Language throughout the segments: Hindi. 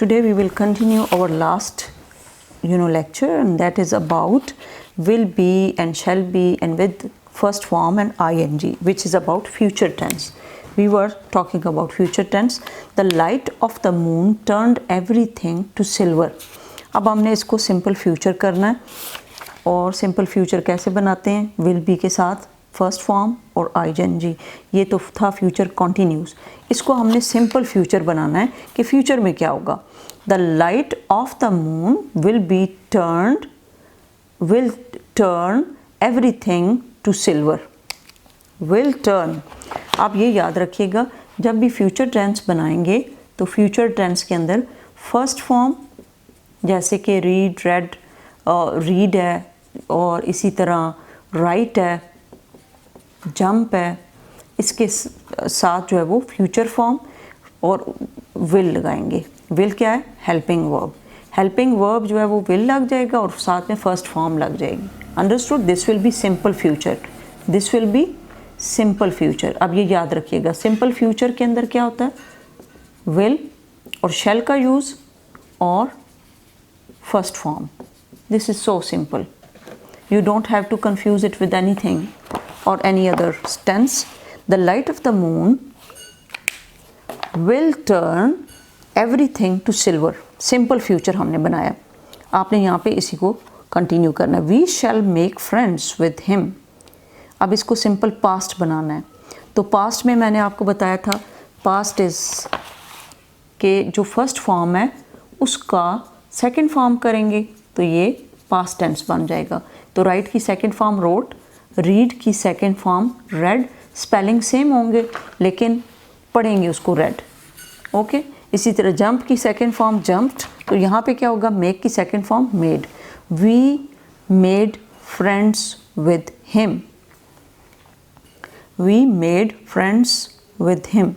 Today we will continue our last lecture, and that is about will be and shall be and with first form and ing, which is about future tense. We were talking about future tense. The light of the moon turned everything to silver. अब हमने इसको सिंपल फ्यूचर करना है, और सिंपल फ्यूचर कैसे बनाते हैं? विल बी के साथ फर्स्ट फॉर्म और आईएनजी. ये तो था फ्यूचर कॉन्टीन्यूस. इसको हमने सिंपल फ्यूचर बनाना है कि फ्यूचर में क्या होगा. The light of the moon will turn everything to silver. Will turn. आप ये याद रखिएगा, जब भी फ्यूचर टेंस बनाएंगे तो फ्यूचर टेंस के अंदर फर्स्ट फॉर्म जैसे कि रीड, रेड, रीड है, और इसी तरह राइट है, जंप है, इसके साथ जो है वो फ्यूचर फॉर्म और विल लगाएंगे. विल क्या है? Helping verb. हेल्पिंग वर्ब जो है वो विल लग जाएगा और साथ में फर्स्ट फॉर्म लग जाएगी. Understood? This will B simple future. This will B simple future. अब ये याद रखिएगा, सिंपल फ्यूचर के अंदर क्या होता है? विल और शैल का यूज़ और first form. This is so simple. You don't have to confuse it with anything or any other tense. The light of the moon will turn everything to silver. Simple future हमने बनाया. आपने यहाँ पे इसी को कंटिन्यू करना है. We shall make friends with him. अब इसको सिंपल पास्ट बनाना है. तो पास्ट में मैंने आपको बताया था, पास्ट इज के जो फर्स्ट फॉर्म है उसका सेकंड फॉर्म करेंगे तो ये पास्ट टेंस बन जाएगा. तो राइट की सेकंड फॉर्म रोट, रीड की second form red. Spelling same होंगे लेकिन पढ़ेंगे उसको रेड. ओके. इसी तरह जंप की सेकंड फॉर्म जंप्ड, तो यहाँ पे क्या होगा? मेक की second form made. We made friends with him. We made friends with him.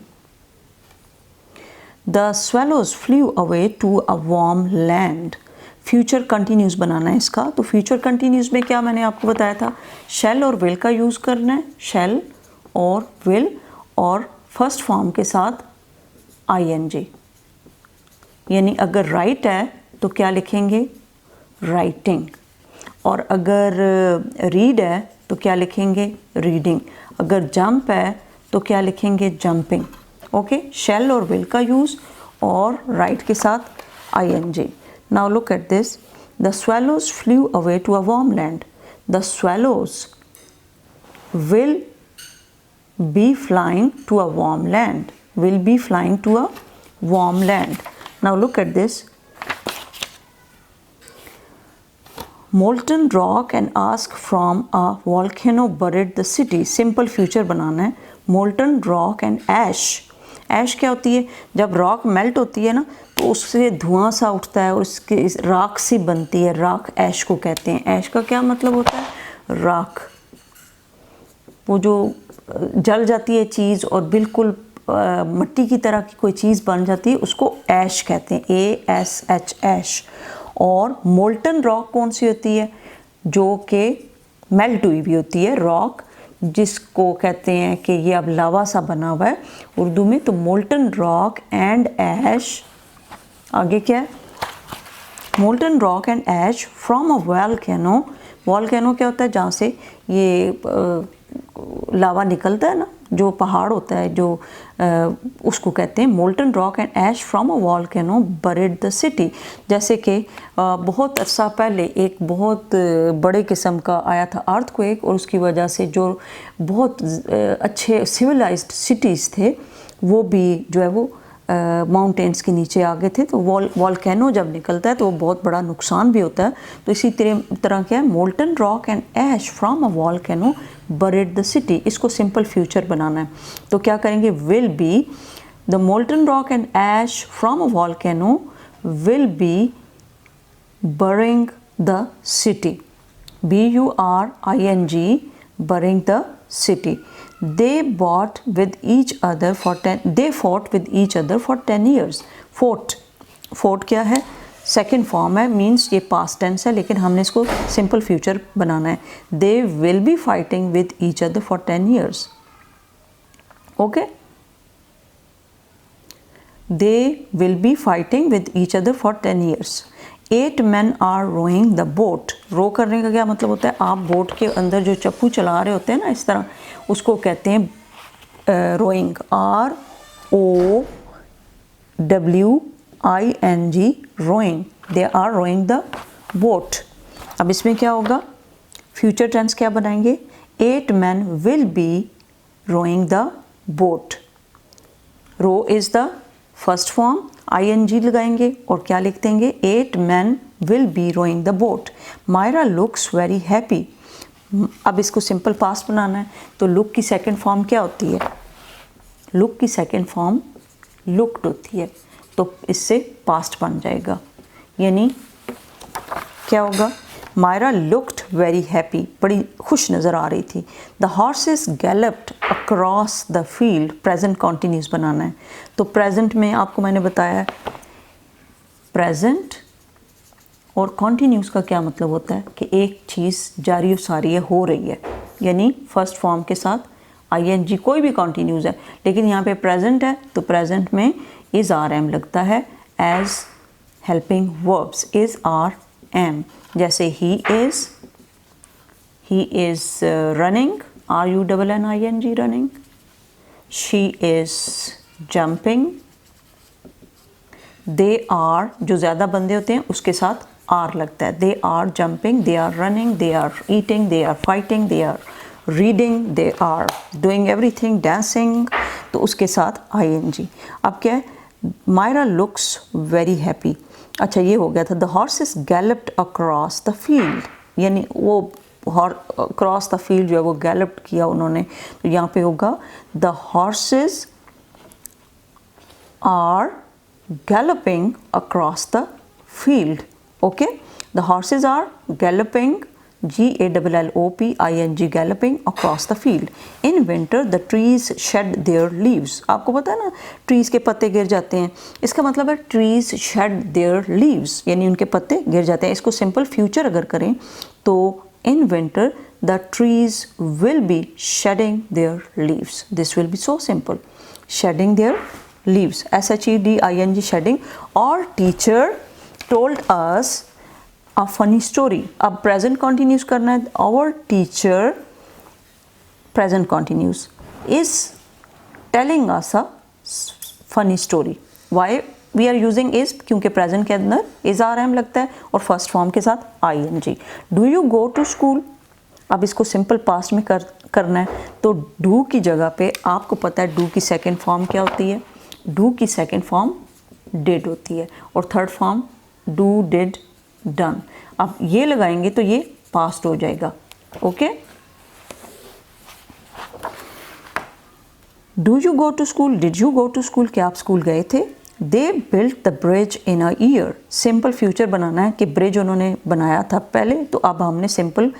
The swallows flew away to a warm land. Future continuous बनाना है इसका. तो फ्यूचर कंटिन्यूस में क्या मैंने आपको बताया था? शैल और विल का यूज़ करना है. शैल और विल और फर्स्ट फॉर्म के साथ आईएनजी. यानी अगर राइट है तो क्या लिखेंगे? राइटिंग. और अगर रीड है तो क्या लिखेंगे? रीडिंग. अगर जंप है तो क्या लिखेंगे? जंपिंग. ओके. शैल और विल का यूज़ और राइट के साथ ING. Now look at this. The swallows flew away to a warm land. The swallows will be flying to a warm land. Will be flying to a warm land. Now look at this. Molten rock and ash from a volcano buried the city. Simple future बनाना है. Molten rock and ash. ऐश क्या होती है? जब रॉक मेल्ट होती है ना तो उससे धुआं सा उठता है और उसकी राख सी बनती है. राख ऐश को कहते हैं. ऐश का क्या मतलब होता है? राख. वो जो जल जाती है चीज़ और बिल्कुल मिट्टी की तरह की कोई चीज़ बन जाती है, उसको ऐश कहते हैं. ASH ऐश. और मोल्टन रॉक कौन सी होती है? जो कि मेल्ट हुई भी होती है रॉक, जिसको कहते हैं कि ये अब लावा सा बना हुआ है उर्दू में. तो मोल्टन रॉक एंड ऐश. आगे क्या है? Molten rock and ash from a volcano. Volcano क्या होता है? जहाँ से ये लावा निकलता है ना, जो पहाड़ होता है, जो उसको कहते हैं molten rock and ash from a volcano buried the city. जैसे कि बहुत अरसा पहले एक बहुत बड़े किस्म का आया था अर्थक्वेक, और उसकी वजह से जो बहुत अच्छे सिविलाइज्ड सिटीज़ थे वो भी जो है वो माउंटेन्स के नीचे आ गए थे. तो वॉल्केनो जब निकलता है तो वो बहुत बड़ा नुकसान भी होता है. तो इसी तरह क्या है? Molten rock and ash from a volcano buried the city. इसको सिंपल फ्यूचर बनाना है. तो क्या करेंगे? Will be the molten rock and ash from a volcano will be burying the city. BURING burying the city. They fought with each other for 10 years. Fought क्या है? सेकेंड फॉर्म है, मीन्स ये पास्ट टेंस है, लेकिन हमने इसको सिंपल फ्यूचर बनाना है. They will be fighting with each other for 10 years. Okay. They will be fighting with each other for 10 years. 8 men are rowing the boat. रो करने का क्या मतलब होता है, आप बोट के अंदर जो चप्पू चला रहे होते हैं ना इस तरह, उसको कहते हैं rowing. ROWING, rowing. They are rowing the boat. अब इसमें क्या होगा, फ्यूचर टेंस क्या बनाएंगे, 8 men will be rowing the boat. Row is the first form, ING लगाएंगे और क्या लिख देंगे, 8 men will be rowing the boat. Myra looks very happy. अब इसको सिंपल पास्ट बनाना है तो लुक की सेकंड फॉर्म क्या होती है, लुक की सेकंड फॉर्म लुक्ड होती है, तो इससे पास्ट बन जाएगा. यानी क्या होगा, मायरा लुक्ड वेरी हैप्पी, बड़ी खुश नज़र आ रही थी. The horses galloped across the field. Present continuous बनाना है तो प्रेजेंट में आपको मैंने बताया प्रेजेंट और कॉन्टीन्यूस का क्या मतलब होता है कि एक चीज़ जारी सारी है, हो रही है. यानी फर्स्ट फॉर्म के साथ ING, कोई भी कॉन्टीन्यूस है, लेकिन यहाँ पे प्रेजेंट है तो प्रेजेंट में इज RM लगता है as helping verbs. Is RM, जैसे ही is running, RUNNING running. She is jumping. They are, जो ज़्यादा बंदे होते हैं उसके साथ आर लगता है. They are jumping, they are running, they are eating, they are fighting, they are reading, they are doing everything, dancing, तो उसके साथ ING. अब क्या है, मायरा लुक्स वेरी हैप्पी. अच्छा ये हो गया था. The horses galloped across the field, यानी वो क्रॉस द फील्ड जो है वो गैलप्ड किया उन्होंने, तो यहाँ पे होगा the horses are galloping across the field. Okay, the horses are galloping, GALLOPING, galloping across the field. In winter the trees shed their leaves. आपको पता है ना, ट्रीज के पत्ते गिर जाते हैं, इसका मतलब है ट्रीज शेड देयर लीव्स, यानी उनके पत्ते गिर जाते हैं. इसको सिंपल फ्यूचर अगर करें तो in winter the trees will be shedding their leaves. This will be so simple, shedding their leaves, SHEDING, shedding. और teacher told us a funny story. अब प्रेजेंट कॉन्टीन्यूस करना है. Our teacher, present continuous, is telling us a funny story. Why we are using is, क्योंकि प्रेजेंट के अंदर इज RM लगता है और फर्स्ट फॉर्म के साथ ING. Do you go to school. अब इसको सिंपल पास्ट में करना है तो डू की जगह पे आपको पता है डू की सेकेंड फॉर्म क्या होती है, डू की सेकेंड फॉर्म डिड होती है और third form do, did, done. अब ये लगाएंगे तो ये पास्ट हो जाएगा. Okay, do you go to school, did you go to school, क्या आप स्कूल गए थे. They built the bridge in a year. Simple future बनाना है कि ब्रिज उन्होंने बनाया था पहले, तो अब हमने simple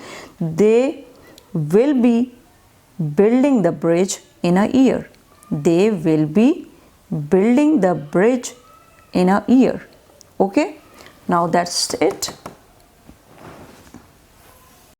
they will be building the bridge in a year. They will be building the bridge in a year. Okay, now that's it.